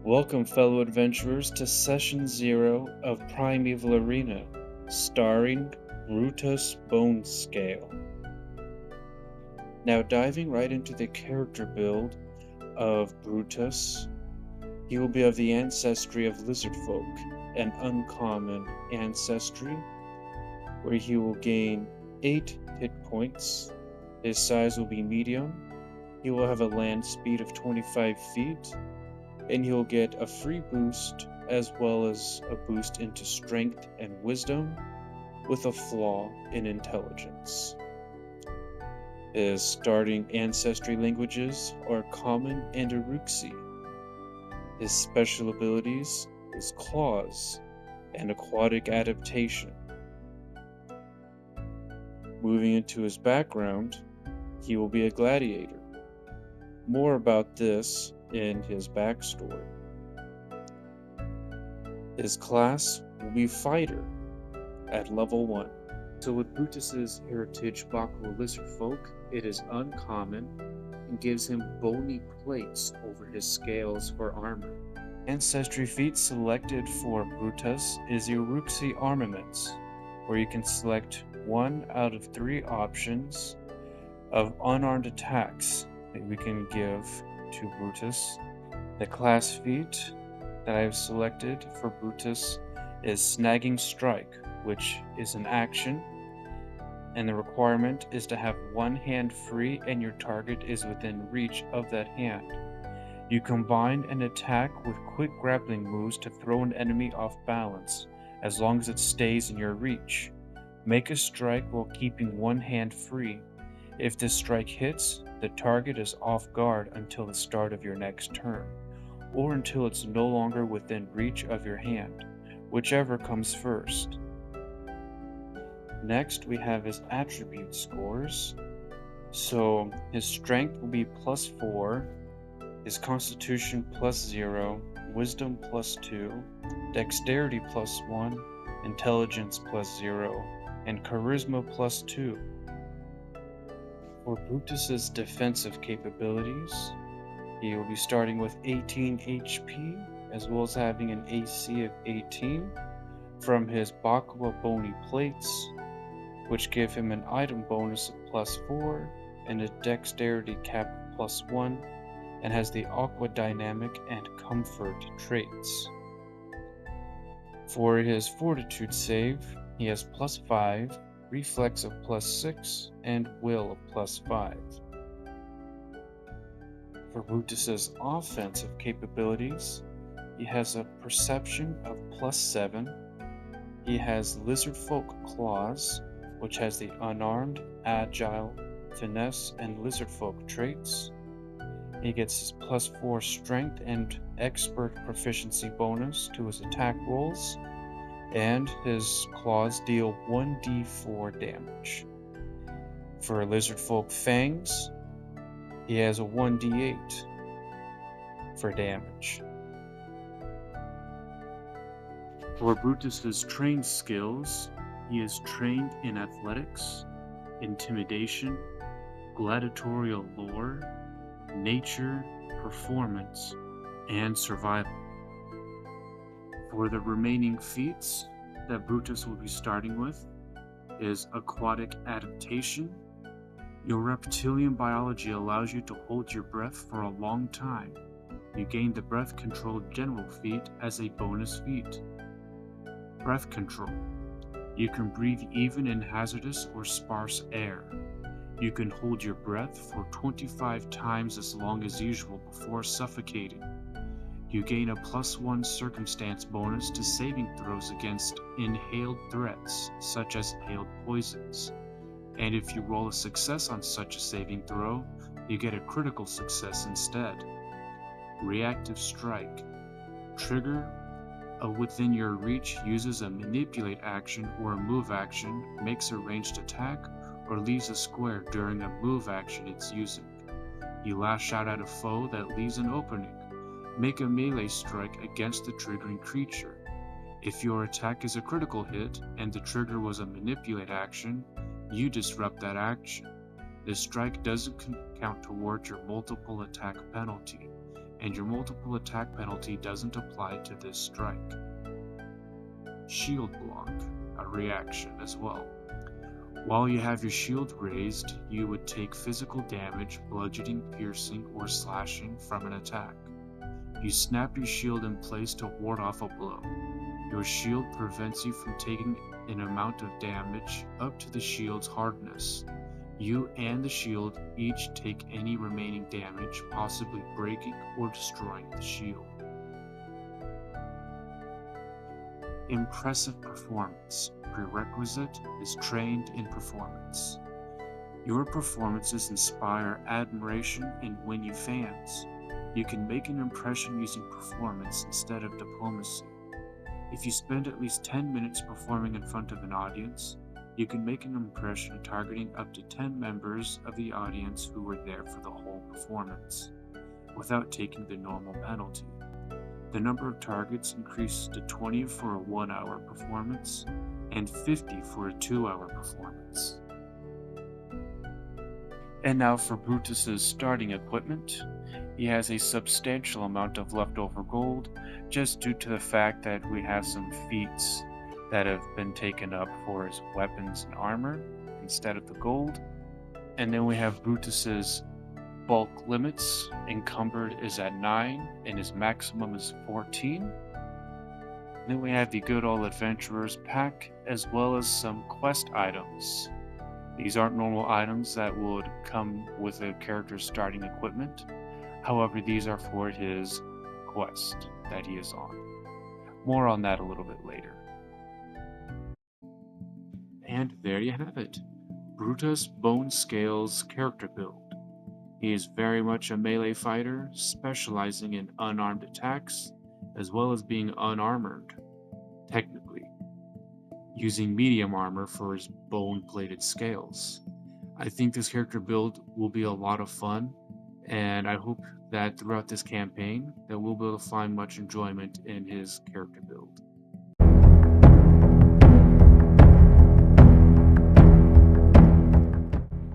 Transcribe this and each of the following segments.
Welcome, fellow adventurers, to Session 0 of Primeval Arena, starring Brutus Bonescale. Now, diving right into the character build of Brutus, he will be of the ancestry of lizardfolk, an uncommon ancestry, where he will gain 8 hit points. His size will be medium. He will have a land speed of 25 feet. And he'll get a free boost as well as a boost into strength and wisdom with a flaw in intelligence. His starting ancestry languages are Common and Uruxi. His special abilities is Claws and Aquatic Adaptation. Moving into his background, he will be a gladiator. More about this in his backstory. His class will be Fighter at level 1. So with Brutus's heritage Bakuo lizardfolk, it is uncommon and gives him bony plates over his scales for armor. Ancestry feat selected for Brutus is Uruxi Armaments, where you can select 1 out of 3 options of unarmed attacks that we can give to Brutus. The class feat that I have selected for Brutus is Snagging Strike, which is an action, and the requirement is to have one hand free and your target is within reach of that hand. You combine an attack with quick grappling moves to throw an enemy off balance, as long as it stays in your reach. Make a strike while keeping one hand free. If this strike hits, the target is off guard until the start of your next turn, or until it's no longer within reach of your hand, whichever comes first. Next, we have his attribute scores. So his strength will be +4, his constitution +0, wisdom +2, dexterity +1, intelligence +0, and charisma +2. For Brutus's defensive capabilities, he will be starting with 18 HP, as well as having an AC of 18 from his Bakuo Bony Plates, which give him an item bonus of +4 and a dexterity cap +1, and has the Aqua Dynamic and Comfort traits. For his Fortitude save, he has +5, Reflex of +6, and Will of +5. For Brutus's offensive capabilities, he has a Perception of +7, he has Lizardfolk Claws, which has the Unarmed, Agile, Finesse, and Lizardfolk traits. He gets his +4 Strength and Expert Proficiency bonus to his attack rolls, and his claws deal 1d4 damage. For Lizardfolk Fangs, he has a 1d8 for damage. For Brutus's trained skills, he is trained in Athletics, Intimidation, Gladiatorial Lore, Nature, Performance, and Survival. For the remaining feats that Brutus will be starting with is Aquatic Adaptation. Your reptilian biology allows you to hold your breath for a long time. You gain the Breath Control General feat as a bonus feat. Breath Control. You can breathe even in hazardous or sparse air. You can hold your breath for 25 times as long as usual before suffocating. You gain a +1 circumstance bonus to saving throws against inhaled threats, such as inhaled poisons. And if you roll a success on such a saving throw, you get a critical success instead. Reactive Strike. Trigger a within your reach uses a manipulate action or a move action, makes a ranged attack, or leaves a square during a move action it's using. You lash out at a foe that leaves an opening. Make a melee strike against the triggering creature. If your attack is a critical hit and the trigger was a manipulate action, you disrupt that action. This strike doesn't count towards your multiple attack penalty. and your multiple attack penalty doesn't apply to this strike. Shield block, a reaction as well. While you have your shield raised, you would take physical damage, bludgeoning, piercing, or slashing from an attack. You snap your shield in place to ward off a blow. Your shield prevents you from taking an amount of damage up to the shield's hardness. You and the shield each take any remaining damage, possibly breaking or destroying the shield. Impressive performance. Prerequisite is trained in performance. Your performances inspire admiration and win you fans. You can make an impression using performance instead of diplomacy. If you spend at least 10 minutes performing in front of an audience, you can make an impression targeting up to 10 members of the audience who were there for the whole performance, without taking the normal penalty. The number of targets increases to 20 for a 1-hour performance, and 50 for a 2-hour performance. And now for Brutus's starting equipment. He has a substantial amount of leftover gold, just due to the fact that we have some feats that have been taken up for his weapons and armor instead of the gold. And then we have Brutus's bulk limits. Encumbered is at 9 and his maximum is 14. Then we have the Good Old Adventurer's pack, as well as some quest items. These aren't normal items that would come with a character's starting equipment. However, these are for his quest that he is on. More on that a little bit later. And there you have it, Brutus Bonescale's character build. He is very much a melee fighter, specializing in unarmed attacks, as well as being unarmored, technically, using medium armor for his bone-plated scales. I think this character build will be a lot of fun, and I hope that throughout this campaign that we'll be able to find much enjoyment in his character build.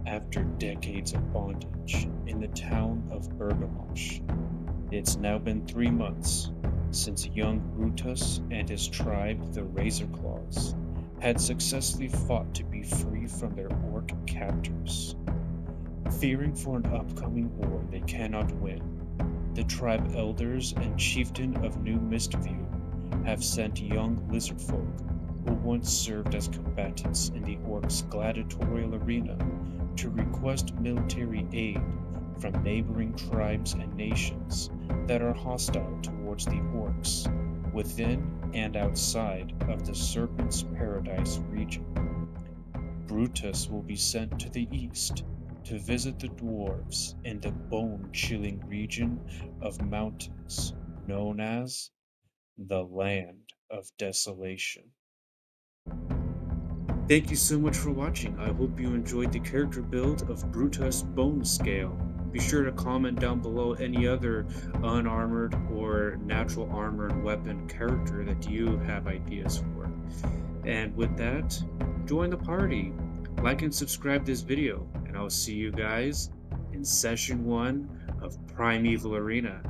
After decades of bondage in the town of Bergamosh, it's now been 3 months since young Brutus and his tribe, the Razorclaws, had successfully fought to be free from their orc captors. Fearing for an upcoming war they cannot win, the tribe elders and chieftain of New Mistview have sent young lizardfolk who once served as combatants in the orcs' gladiatorial arena to request military aid from neighboring tribes and nations that are hostile towards the orcs within and outside of the Serpent's Paradise region. Brutus will be sent to the east to visit the Dwarves in the bone-chilling region of mountains known as the Land of Desolation. Thank you so much for watching. I hope you enjoyed the character build of Brutus Bonescale. Be sure to comment down below any other unarmored or natural armored weapon character that you have ideas for. And with that, join the party. Like and subscribe this video, and I'll see you guys in Session 1 of Primeval Arena.